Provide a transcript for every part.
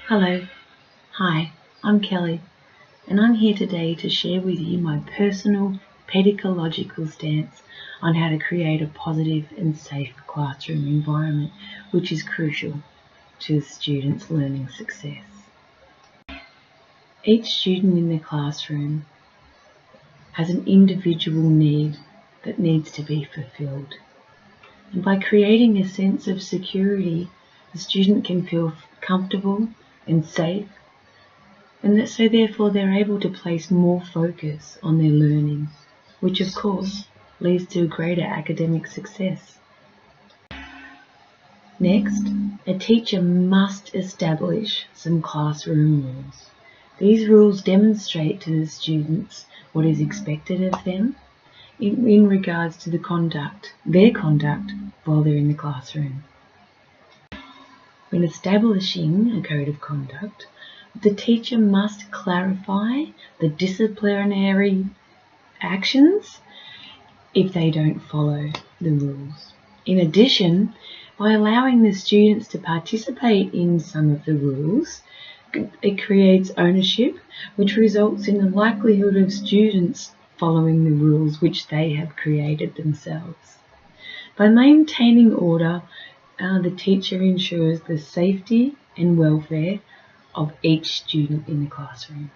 Hello, hi, I'm Kelly, and I'm here today to share with you my personal pedagogical stance on how to create a positive and safe classroom environment, which is crucial to the students' learning success. Each student in the classroom has an individual need that needs to be fulfilled. And by creating a sense of security, the student can feel comfortable and safe, and so therefore they're able to place more focus on their learning, which of course leads to greater academic success. Next, a teacher must establish some classroom rules. These rules demonstrate to the students what is expected of them in regards to their conduct while they're in the classroom. When establishing a code of conduct, the teacher must clarify the disciplinary actions if they don't follow the rules. In addition, by allowing the students to participate in some of the rules, it creates ownership, which results in the likelihood of students following the rules which they have created themselves. By maintaining order, the teacher ensures the safety and welfare of each student in the classroom.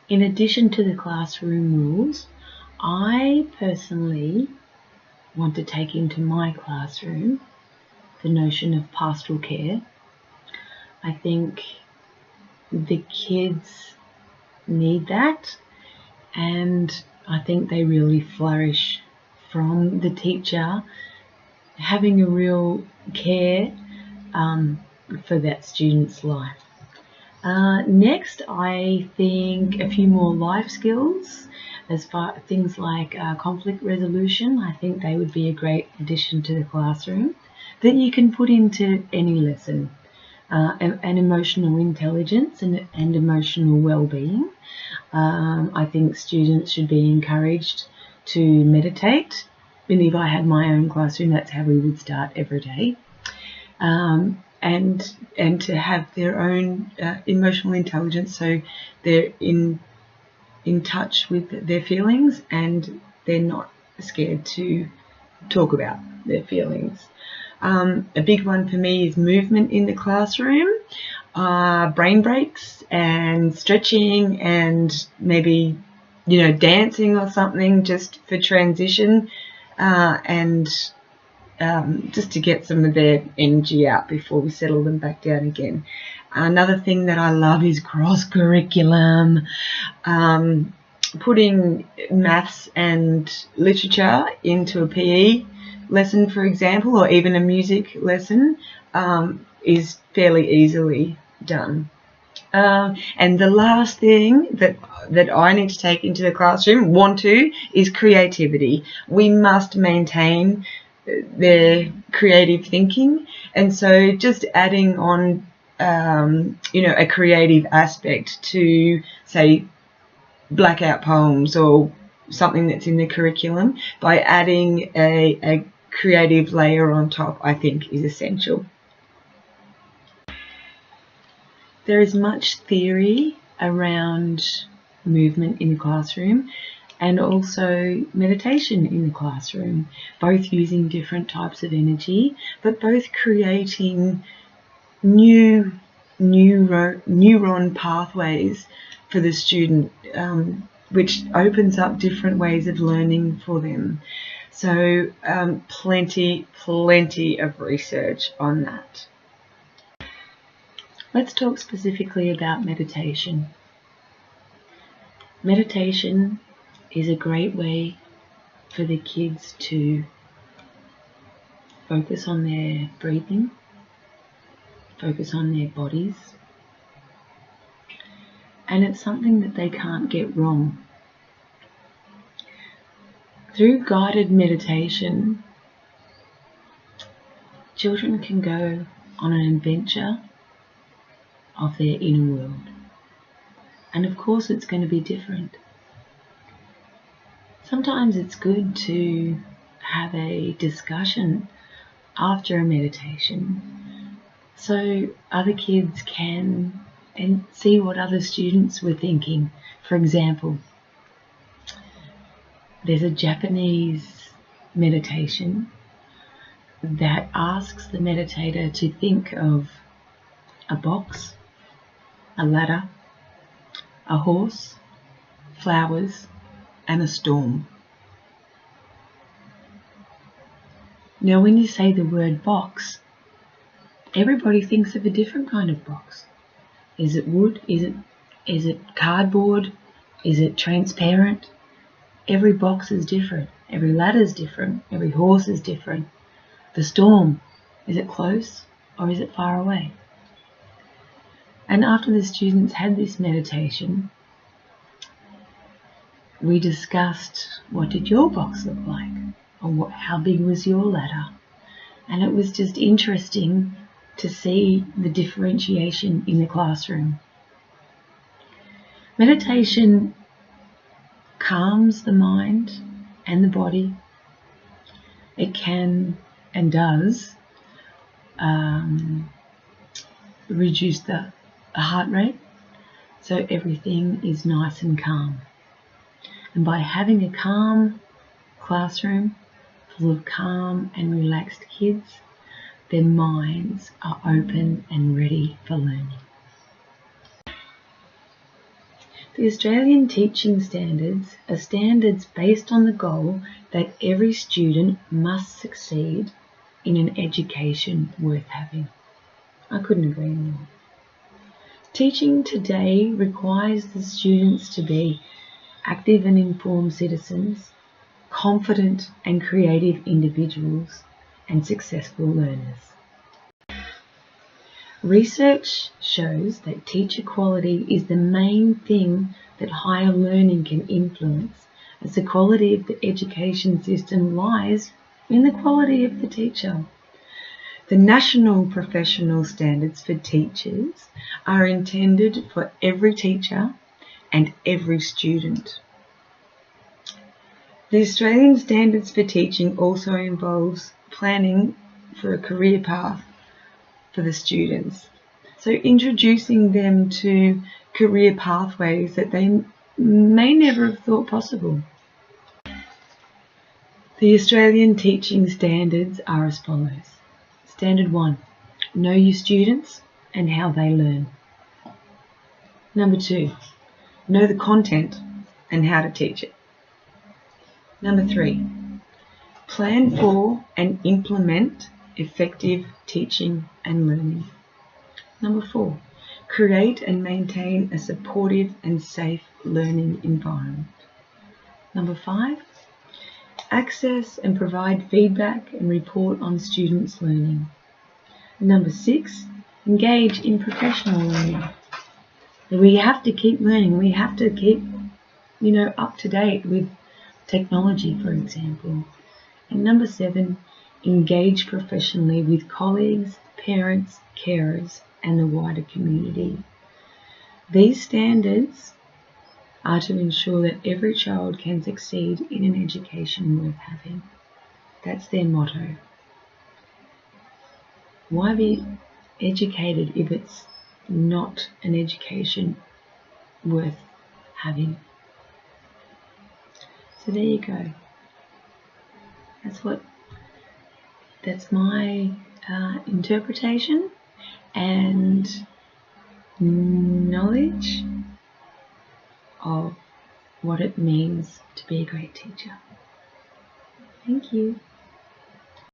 In addition to the classroom rules, I personally want to take into my classroom the notion of pastoral care. I think the kids need that, and I think they really flourish from the teacher having a real care for that student's life. Next, I think a few more life skills, as far things like conflict resolution. I think they would be a great addition to the classroom that you can put into any lesson. And emotional intelligence and emotional well-being. I think students should be encouraged to meditate. And if I had my own classroom, that's how we would start every day. And to have their own emotional intelligence, so they're in touch with their feelings and they're not scared to talk about their feelings. A big one for me is movement in the classroom, brain breaks and stretching and maybe, dancing or something just for transition and just to get some of their energy out before we settle them back down again. Another thing that I love is cross-curriculum, putting maths and literature into a PE lesson, for example, or even a music lesson, is fairly easily done. And the last thing that I need to take into the classroom, is creativity. We must maintain their creative thinking, and so just adding on, a creative aspect to, say, blackout poems or something that's in the curriculum, by adding a creative layer on top, I think is essential. There is much theory around movement in the classroom and also meditation in the classroom, both using different types of energy, but both creating new neuron pathways for the student, which opens up different ways of learning for them. So plenty of research on that. Let's talk specifically about meditation. Meditation is a great way for the kids to focus on their breathing, focus on their bodies, and it's something that they can't get wrong. Through guided meditation, children can go on an adventure of their inner world. And of course it's going to be different. Sometimes it's good to have a discussion after a meditation so other kids can and see what other students were thinking. For example, there's a Japanese meditation that asks the meditator to think of a box, a ladder, a horse, flowers, and a storm. Now, when you say the word box, everybody thinks of a different kind of box. Is it wood? Is it cardboard? Is it transparent? Every box is different. Every ladder is different. Every horse is different. The storm, is it close or is it far away? And after the students had this meditation, we discussed, what did your box look like? Or how big was your ladder? And it was just interesting to see the differentiation in the classroom. Meditation calms the mind and the body. It can and does reduce the heart rate, so everything is nice and calm. And by having a calm classroom full of calm and relaxed kids, their minds are open and ready for learning. The Australian teaching standards are standards based on the goal that every student must succeed in an education worth having. I couldn't agree more. Teaching today requires the students to be active and informed citizens, confident and creative individuals, and successful learners. Research shows that teacher quality is the main thing that higher learning can influence, as the quality of the education system lies in the quality of the teacher. The national professional standards for teachers are intended for every teacher and every student. The Australian Standards for Teaching also involves planning for a career path for the students. So introducing them to career pathways that they may never have thought possible. The Australian teaching standards are as follows. Standard 1, know your students and how they learn. Number 2, know the content and how to teach it. Number 3, plan for and implement effective teaching and learning. Number 4, create and maintain a supportive and safe learning environment. Number 5, access and provide feedback and report on students' learning. And number 6, engage in professional learning. We have to keep learning. We have to keep, up to date with technology, for example. And number 7, engage professionally with colleagues, parents, carers, and the wider community. These standards are to ensure that every child can succeed in an education worth having. That's their motto. Why be educated if it's not an education worth having? So there you go. That's my interpretation and knowledge of what it means to be a great teacher. Thank you.